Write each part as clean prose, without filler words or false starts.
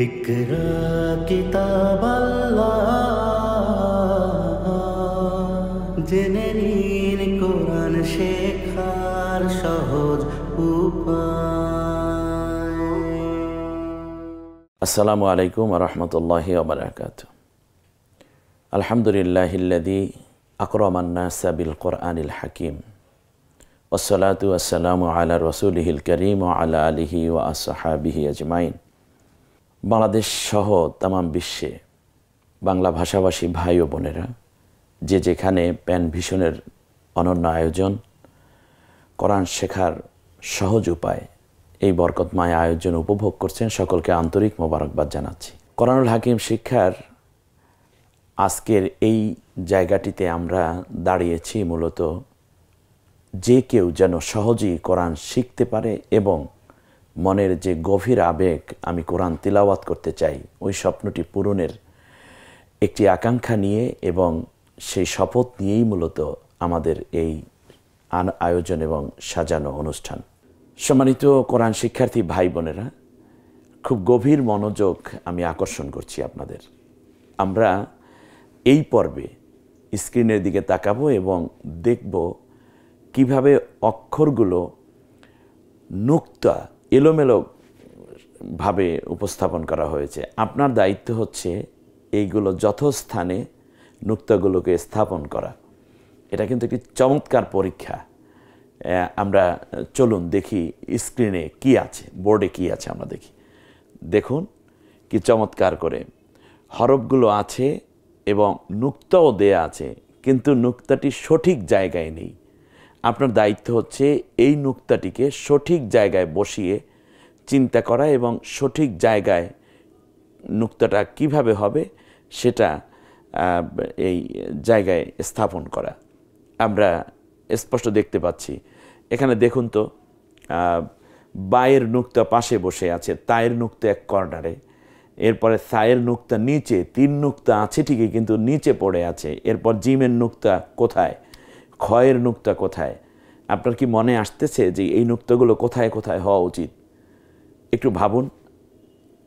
ইকরা কিতাব আল্লাহ, জেনে নিন কোরআন শেখার সহজ উপায়। আসসালামু আলাইকুম ওয়া রাহমাতুল্লাহি ওয়া বারাকাতুহু। আলহামদুলিল্লাহিল্লাযী আকরামান নাসা বিল কোরআনিল হাকীম, ওয়াসসালাতু ওয়াসসালামু আলা রাসূলিহিল কারীম ওয়া আলা আলিহি ওয়া আসহাবিহি আজমাইন। বাংলাদেশ সহ তামাম বিশ্বে বাংলা ভাষাভাষী ভাই ও বোনেরা যে যেখানে প্যান ভিশনের অনন্য আয়োজন কোরআন শেখার সহজ উপায়, এই বরকতময় আয়োজন উপভোগ করছেন, সকলকে আন্তরিক মোবারকবাদ জানাচ্ছি। কোরআনুল হাকিম শিক্ষার আজকের এই জায়গাটিতে আমরা দাঁড়িয়েছি মূলত যে কেউ যেন সহজেই কোরআন শিখতে পারে এবং মনের যে গভীর আবেগ, আমি কোরআন তিলাওয়াত করতে চাই, ওই স্বপ্নটি পূরণের একটি আকাঙ্ক্ষা নিয়ে এবং সেই শপথ নিয়েই মূলত আমাদের এই আয়োজন এবং সাজানো অনুষ্ঠান। সম্মানিত কোরআন শিক্ষার্থী ভাই বোনেরা, খুব গভীর মনোযোগ আমি আকর্ষণ করছি আপনাদের। আমরা এই পর্বে স্ক্রিনের দিকে তাকাবো এবং দেখব কিভাবে অক্ষরগুলো নুক্তা এলোমেলোভাবে উপস্থাপন করা হয়েছে। আপনার দায়িত্ব হচ্ছে এইগুলো যথাস্থানে নুক্তাগুলোকে স্থাপন করা। এটা কিন্তু একটি চমৎকার পরীক্ষা। আমরা চলুন দেখি স্ক্রিনে কি আছে, বোর্ডে কি আছে আমরা দেখি। দেখুন কি চমৎকার করে হরফগুলো আছে এবং নুক্তাও দেয়া আছে, কিন্তু নুক্তাটি সঠিক জায়গায় নেই। আপনার দায়িত্ব হচ্ছে এই নুক্তাটিকে সঠিক জায়গায় বসিয়ে চিন্তা করা এবং সঠিক জায়গায় নুক্তাটা কিভাবে হবে সেটা এই জায়গায় স্থাপন করা। আমরা স্পষ্ট দেখতে পাচ্ছি এখানে। দেখুন তো, বায়ের নুক্তা পাশে বসে আছে, তায়ের নুক্তা এক কর্নারে, এরপরে সায়ের নুক্তা নিচে, 3 নুক্তা আছে ঠিকই কিন্তু নিচে পড়ে আছে। এরপর জিমের নুক্তা কোথায়, ক্ষয়ের নুক্তা কোথায়? আপনার কি মনে আসতেছে যে এই নুক্তাগুলো কোথায় কোথায় হওয়া উচিত? একটু ভাবুন।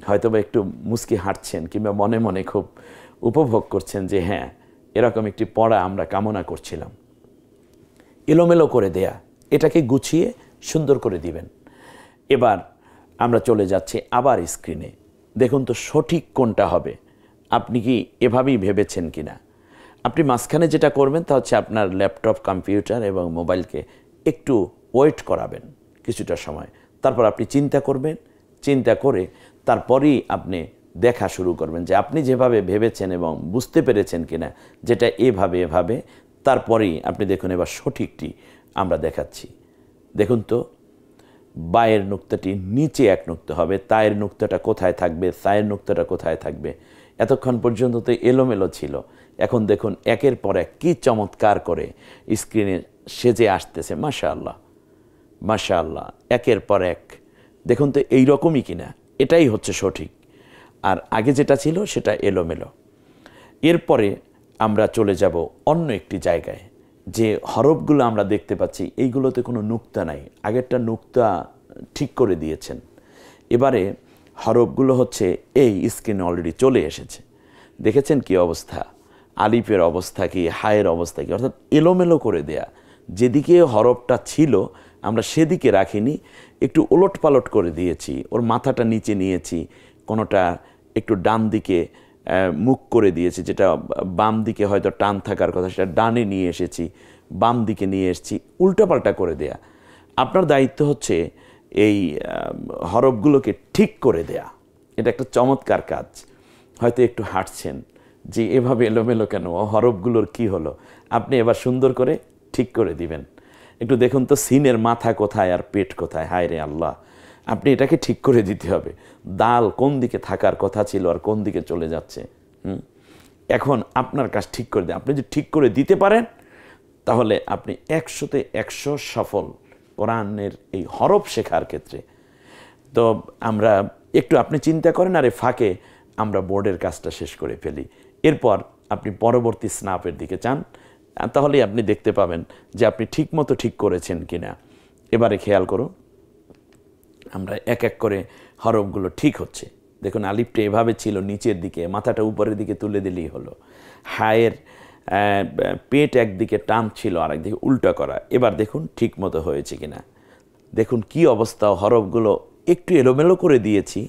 হয়তোবা একটু মুচকি হাঁটছেন কিংবা মনে মনে খুব উপভোগ করছেন যে হ্যাঁ, এরকম একটি পড়া আমরা কামনা করছিলাম। এলোমেলো করে দেয়া, এটাকে গুছিয়ে সুন্দর করে দিবেন। এবার আমরা চলে যাচ্ছি আবার স্ক্রিনে। দেখুন তো সঠিক কোনটা হবে। আপনি কি এভাবেই ভেবেছেন কিনা? আপনি মাঝখানে যেটা করবেন তা হচ্ছে আপনার ল্যাপটপ, কম্পিউটার এবং মোবাইলকে একটু ওয়েট করাবেন কিছুটা সময়। তারপর আপনি চিন্তা করবেন, চিন্তা করে তারপরেই আপনি দেখা শুরু করবেন যে আপনি যেভাবে ভেবেছেন এবং বুঝতে পেরেছেন কিনা, যেটা এভাবে। তারপরেই আপনি দেখুন এবার সঠিকটি আমরা দেখাচ্ছি। দেখুন তো, বায়ের নুক্তাটি নিচে এক নুক্তা হবে, তায়ের নুক্তাটা কোথায় থাকবে, সায়ের নুক্তাটা কোথায় থাকবে। এতক্ষণ পর্যন্ত তো এলোমেলো ছিল। এখন দেখুন একের পর এক কি চমৎকার করে স্ক্রিনে সেজে আসতেছে। মাশাআল্লাহ, মাশাআল্লাহ, একের পর এক। দেখুন তো এইরকমই কিনা, এটাই হচ্ছে সঠিক। আর আগে যেটা ছিল সেটা এলোমেলো। এরপরে আমরা চলে যাব অন্য একটি জায়গায়। যে হরফগুলো আমরা দেখতে পাচ্ছি এইগুলোতে কোনো নুক্তা নাই, আগেরটা নুক্তা ঠিক করে দিয়েছেন। এবারে হরফগুলো হচ্ছে এই স্ক্রিনে অলরেডি চলে এসেছে। দেখেছেন কি অবস্থা? আলিফের অবস্থা কি, হায়ের অবস্থা কি, অর্থাৎ এলোমেলো করে দেয়া। যেদিকে হরফটা ছিল আমরা সেদিকে রাখিনি, একটু ওলট পালট করে দিয়েছি। ওর মাথাটা নিচে নিয়েছি, কোনোটা একটু ডান দিকে মুখ করে দিয়েছি, যেটা বাম দিকে হয়তো টান থাকার কথা সেটা ডানে নিয়ে এসেছি, বাম দিকে নিয়ে এসেছি, উল্টাপাল্টা করে দেয়া। আপনার দায়িত্ব হচ্ছে এই হরফগুলোকে ঠিক করে দেয়া। এটা একটা চমৎকার কাজ। হয়তো একটু হাঁটছেন যে এভাবে এলোমেলো কেন, হরফগুলোর কি হলো? আপনি এবার সুন্দর করে ঠিক করে দিবেন। একটু দেখুন তো সিনের মাথা কোথায় আর পেট কোথায়। হায় রে আল্লাহ, আপনি এটাকে ঠিক করে দিতে হবে। দাল কোন দিকে থাকার কথা ছিল আর কোন দিকে চলে যাচ্ছে। এখন আপনার কাজ ঠিক করে দেন। আপনি যদি ঠিক করে দিতে পারেন তাহলে আপনি 100-তে 100 সফল কোরআনের এই হরফ শেখার ক্ষেত্রে। তো আমরা একটু আপনি চিন্তা করেন আর ফাঁকে আমরা বোর্ডের কাজটা শেষ করে ফেলি। এরপর আপনি পরবর্তী স্ন্যাপের দিকে যান, তাহলেই আপনি দেখতে পাবেন যে আপনি ঠিকমতো ঠিক করেছেন কিনা। এবারে খেয়াল করুন, আমরা এক এক করে হরফগুলো ঠিক হচ্ছে দেখুন আলিফটা এভাবে ছিল নিচের দিকে, মাথাটা উপরের দিকে তুলে দিলেই হলো। হায়ের পেট একদিকে টান ছিল, আরেকদিকে উল্টা করা। এবার দেখুন ঠিক মতো হয়েছে কিনা। দেখুন কি অবস্থা, হরফগুলো একটু এলোমেলো করে দিয়েছি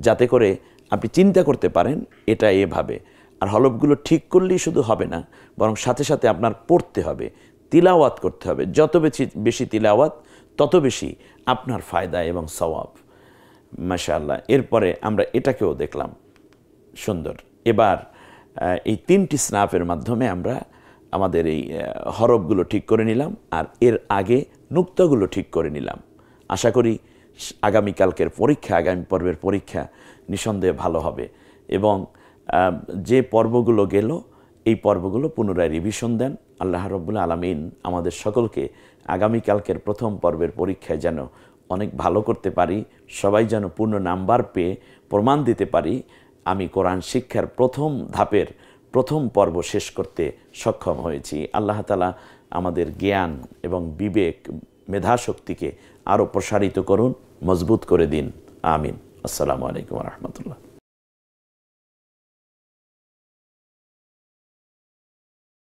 যাতে করে আপনি চিন্তা করতে পারেন এটা এভাবে। আর হরফগুলো ঠিক করলেই শুধু হবে না, বরং সাথে সাথে আপনার পড়তে হবে, তিলাওয়াত করতে হবে। যত বেশি তিলাওয়াত তত বেশি আপনার ফায়দা এবং সওয়াব। মাশাআল্লাহ। এরপরে আমরা এটাকেও দেখলাম সুন্দর। এবার এই 3টি স্নাফের মাধ্যমে আমরা আমাদের এই হরফগুলো ঠিক করে নিলাম, আর এর আগে নুক্তাগুলো ঠিক করে নিলাম। আশা করি আগামীকালকের পরীক্ষা, আগামী পর্বের পরীক্ষা নিঃসন্দেহে ভালো হবে। এবং যে পর্বগুলো গেল এই পর্বগুলো পুনরায় রিভিশন দেন। আল্লাহ রাব্বুল আলামিন আমাদের সকলকে আগামীকালকের প্রথম পর্বের পরীক্ষায় যেন অনেক ভালো করতে পারি, সবাই যেন পূর্ণ নাম্বার পেয়ে প্রমাণ দিতে পারি আমি কোরআন শিক্ষার প্রথম ধাপের প্রথম পর্ব শেষ করতে সক্ষম হয়েছি। আল্লাহ তাআলা আমাদের জ্ঞান এবং বিবেক, মেধাশক্তিকে আরও প্রসারিত করুন, মজবুত করে দিন। আমিন। আসসালামু আলাইকুম ওয়া রাহমাতুল্লাহ।